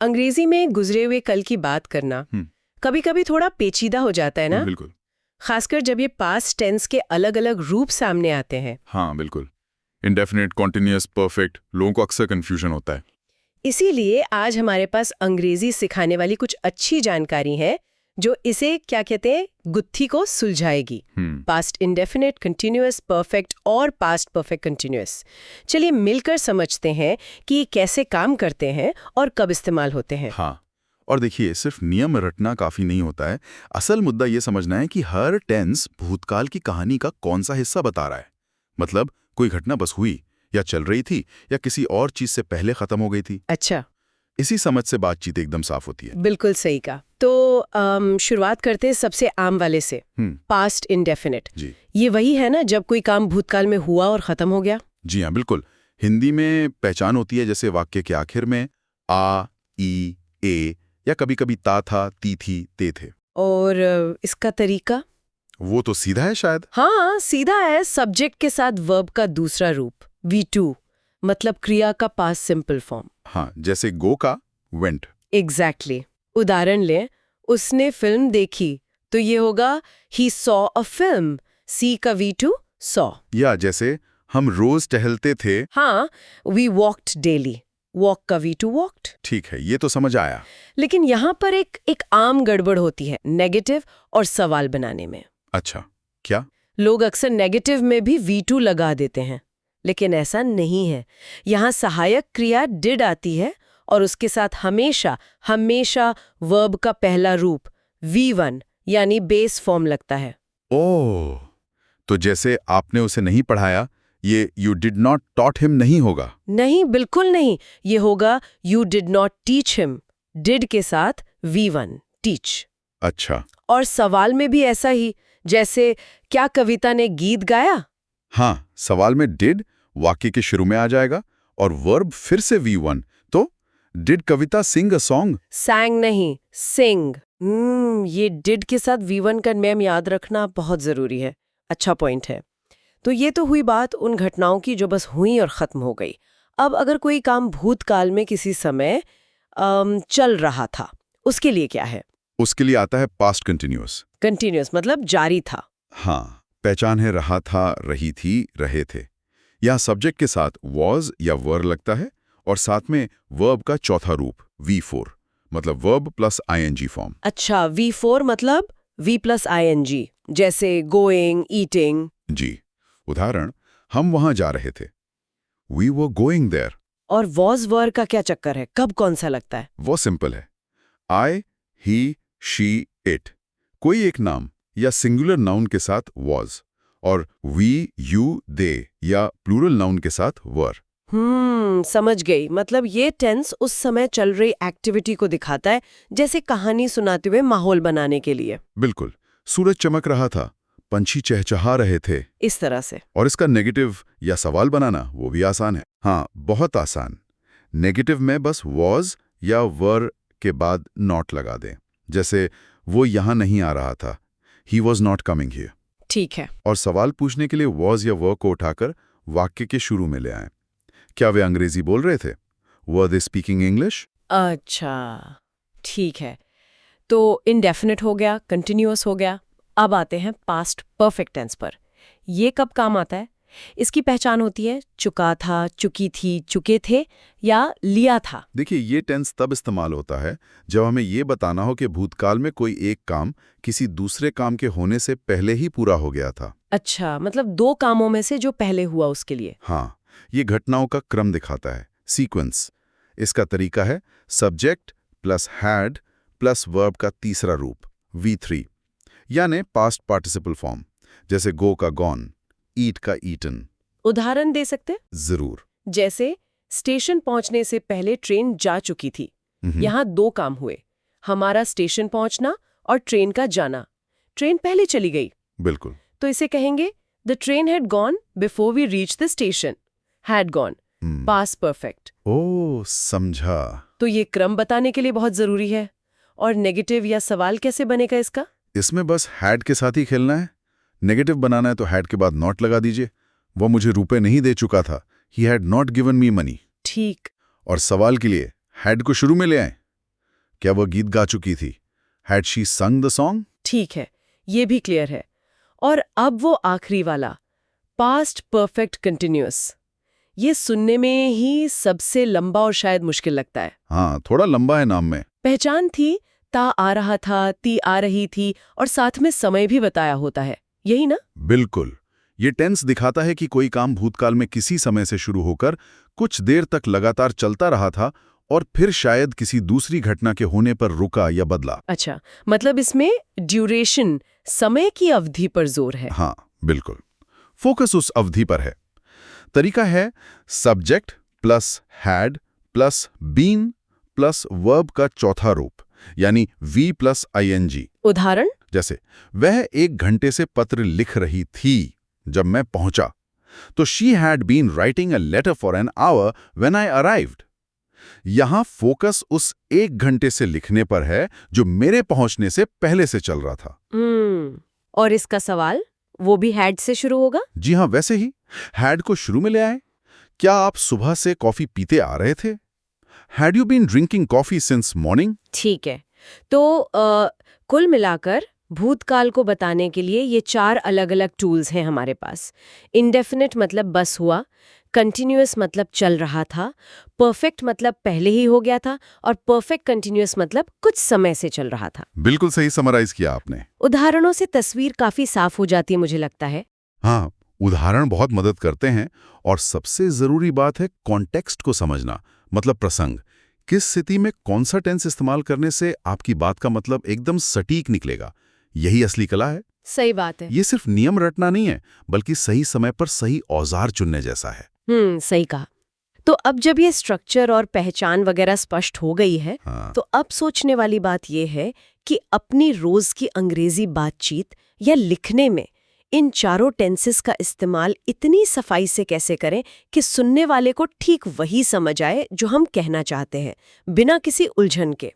अंग्रेजी में गुजरे हुए कल की बात करना कभी कभी थोड़ा पेचीदा हो जाता है ना। बिल्कुल। खासकर जब ये पास्ट टेंस के अलग अलग रूप सामने आते हैं। हाँ बिल्कुल। इंडेफिनिट, कॉन्टिन्यूअस, परफेक्ट, लोगों को अक्सर कंफ्यूजन होता है। इसीलिए आज हमारे पास अंग्रेजी सिखाने वाली कुछ अच्छी जानकारी है जो इसे क्या कहते हैं गुत्थी को सुलझाएगी। पास्ट इंडेफिनिट, कंटिन्यूअस, परफेक्ट और पास्ट परफेक्ट कंटिन्यूअस। चलिए मिलकर समझते हैं कि ये कैसे काम करते हैं और कब इस्तेमाल होते हैं। हाँ, और देखिए सिर्फ नियम रटना काफी नहीं होता है। असल मुद्दा ये समझना है कि हर टेंस भूतकाल की कहानी का कौन सा हिस्सा बता रहा है। मतलब कोई घटना बस हुई या चल रही थी या किसी और चीज से पहले खत्म हो गई थी। अच्छा, इसी समझ से बातचीत एकदम साफ होती है। बिल्कुल सही कहा। तो शुरुआत करते हैं सबसे आम वाले से, पास्ट इंडेफिनिट। जी। ये वही है ना जब कोई काम भूतकाल में हुआ और खत्म हो गया। जी हाँ बिल्कुल। हिंदी में पहचान होती है जैसे वाक्य के आखिर में आ, ई, ए या कभी कभी ता था, ती थी, ते थे। और इसका तरीका? वो तो सीधा है शायद। हाँ, सीधा है। सब्जेक्ट के साथ वर्ब का दूसरा रूप V2, मतलब क्रिया का पास्ट सिंपल फॉर्म। हाँ, जैसे गो का वेंट। एग्जैक्टली। उदाहरण लें, उसने फिल्म देखी तो ये होगा ही सॉ अ फिल्म। सी का V2 सॉ। या जैसे हम रोज टहलते थे। हाँ, वी वॉक्ड डेली। वॉक का V2 वॉक्ड। ठीक है, ये तो समझ आया। लेकिन यहाँ पर एक आम गड़बड़ होती है नेगेटिव और सवाल बनाने में। अच्छा, क्या? लोग अक्सर नेगेटिव में भी V2 लगा देते हैं, लेकिन ऐसा नहीं है। यहाँ सहायक क्रिया डिड आती है और उसके साथ हमेशा हमेशा वर्ब का पहला रूप V1 यानी बेस फॉर्म लगता है। ओह, तो जैसे आपने उसे नहीं पढ़ाया, ये you did not taught him नहीं होगा। नहीं, बिल्कुल नहीं। ये होगा you did not teach him. Did के साथ V1 टीच। अच्छा। और सवाल में भी ऐसा ही, जैसे क्या कविता ने गीत गाया? हाँ, सवाल में डिड वाक्य के शुरू में आ जाएगा और वर्ब फिर से V1। तो did Kavita Singh a song? सैंग नहीं, सिंग। ये डिड के साथ V1 का नेम याद रखना बहुत जरूरी है। अच्छा पॉइंट है। तो ये तो हुई बात उन घटनाओं की जो बस हुई और खत्म हो गई। अब अगर कोई काम भूतकाल में किसी समय चल रहा था, उसके लिए क्या है? उसके लिए आता है पास्ट कंटिन्यूअस। कंटिन्यूअस मतलब जारी था। हाँ, पहचान है रहा था, रही थी, रहे थे। यहाँ सब्जेक्ट के साथ वॉज या वर लगता है और साथ में वर्ब का चौथा रूप V4, मतलब वर्ब प्लस ING फॉर्म। अच्छा, V4 मतलब V प्लस ING, जैसे गोइंग, ईटिंग। जी। उदाहरण, हम वहां जा रहे थे। We were going there। और वॉज वर का क्या चक्कर है? कब कौन सा लगता है? वो सिंपल है। I, he, she, it। कोई एक नाम या सिंगुलर नाउन के साथ was और we, you, they या प्लूरल नाउन के साथ were। समझ गई। मतलब ये टेंस उस समय चल रही एक्टिविटी को दिखाता है, जैसे कहानी सुनाते हुए माहौल बनाने के लिए। बिल्कुल। सूरज चमक रहा था, पंछी चहचहा रहे थे, इस तरह से। और इसका नेगेटिव या सवाल बनाना वो भी आसान है। हाँ, बहुत आसान। नेगेटिव में बस was या were के बाद नॉट लगा दें। जैसे वो यहाँ नहीं आ रहा था, he was not coming here। ठीक है। और सवाल पूछने के लिए was या were को उठाकर वाक्य के शुरू में ले आएं। क्या वे अंग्रेजी बोल रहे थे? Were they speaking English? अच्छा, ठीक है। तो इंडेफिनिट हो गया, कंटिन्यूअस हो गया। अब आते हैं पास्ट परफेक्ट टेंस पर। ये कब काम आता है? इसकी पहचान होती है चुका था, चुकी थी, चुके थे या लिया था। देखिए, ये टेंस तब इस्तेमाल होता है जब हमें ये बताना हो कि भूतकाल में कोई एक काम किसी दूसरे काम के होने से पहले ही पूरा हो गया था। अच्छा, मतलब दो कामों में से जो पहले हुआ उसके लिए। हाँ, ये घटनाओं का क्रम दिखाता है, सीक्वेंस। इसका तरीका है subject plus had plus verb का तीसरा रूप V3, यानी पास्ट पार्टिसिपल फॉर्म, जैसे गो का गॉन, ईट का ईटन। उदाहरण दे सकते? जरूर। जैसे स्टेशन पहुंचने से पहले ट्रेन जा चुकी थी। यहाँ दो काम हुए, हमारा स्टेशन पहुंचना और ट्रेन का जाना। ट्रेन पहले चली गई। बिल्कुल। तो इसे कहेंगे the train had gone before we reach the station. Had gone, past perfect. Oh, समझा। तो ये क्रम बताने के लिए बहुत जरूरी है। और नेगेटिव या सवाल कैसे बनेगा इसका? इसमें बस हैड के साथ ही खेलना है। नेगेटिव बनाना है तो हैड के बाद नॉट लगा दीजिए। वो मुझे रुपए नहीं दे चुका था, he had not given me money. ठीक। और सवाल के लिए हैड को शुरू में ले आए। क्या वह गीत गा चुकी थी? Had she sung the song? ठीक है, ये भी क्लियर है। और अब वो आखिरी वाला, पास्ट परफेक्ट कंटिन्यूअस। ये सुनने में ही सबसे लंबा और शायद मुश्किल लगता है। हाँ, थोड़ा लंबा है नाम में। पहचान थी, ता आ रहा था, ती आ रही थी, और साथ में समय भी बताया होता है, यही ना? बिल्कुल। ये टेंस दिखाता है कि कोई काम भूतकाल में किसी समय से शुरू होकर कुछ देर तक लगातार चलता रहा था और फिर शायद किसी दूसरी घटना के होने पर रुका या बदला। अच्छा, मतलब इसमें ड्यूरेशन, समय की अवधि पर जोर है। हाँ, बिल्कुल। फोकस उस अवधि पर है। तरीका है subject plus had plus been plus verb का चौथा रूप, यानी वी प्लस ING। उदाहरण? जैसे वह 1 घंटे से पत्र लिख रही थी जब मैं पहुंचा, तो she had been writing a letter for an hour when I arrived. यहां फोकस उस 1 घंटे से लिखने पर है जो मेरे पहुंचने से पहले से चल रहा था। और इसका सवाल, वो भी हैड से शुरू होगा? जी हाँ, वैसे ही हैड को शुरू में ले आए। क्या आप सुबह से कॉफी पीते आ रहे थे? Had you been drinking coffee since morning? ठीक है, तो कुल मिलाकर भूतकाल को बताने के लिए ये 4 अलग-अलग टूल्स हैं हमारे पास। इंडेफिनिट मतलब बस हुआ, कंटिन्यूअस मतलब चल रहा था, परफेक्ट मतलब पहले ही हो गया था, और परफेक्ट कंटिन्यूअस मतलब कुछ समय से चल रहा था। बिल्कुल सही समराइज किया आपने। उदाहरणों से तस्वीर काफी साफ हो जाती है, मुझे लगता है। हाँ, उदाहरण बहुत मदद करते हैं और सबसे जरूरी बात है कॉन्टेक्स्ट को समझना, मतलब प्रसंग। किस स्थिति में कौन सा टेंस इस्तेमाल करने से आपकी बात का मतलब एकदम सटीक निकलेगा, यही असली कला है। सही बात है। ये सिर्फ नियम रटना नहीं है, बल्कि सही समय पर सही औजार चुनने जैसा है। सही कहा। तो अब जब ये स्ट्रक्चर और पहचान वगैरह स्पष्ट हो गई है, हाँ। तो अब सोचने वाली बात ये है कि अपनी रोज की अंग्रेजी बातचीत या लिखने में इन चारों टेंसेस का इस्तेमाल इतनी सफाई से कैसे करें कि सुनने वाले को ठीक वही समझ आए जो हम कहना चाहते हैं, बिना किसी उलझन के।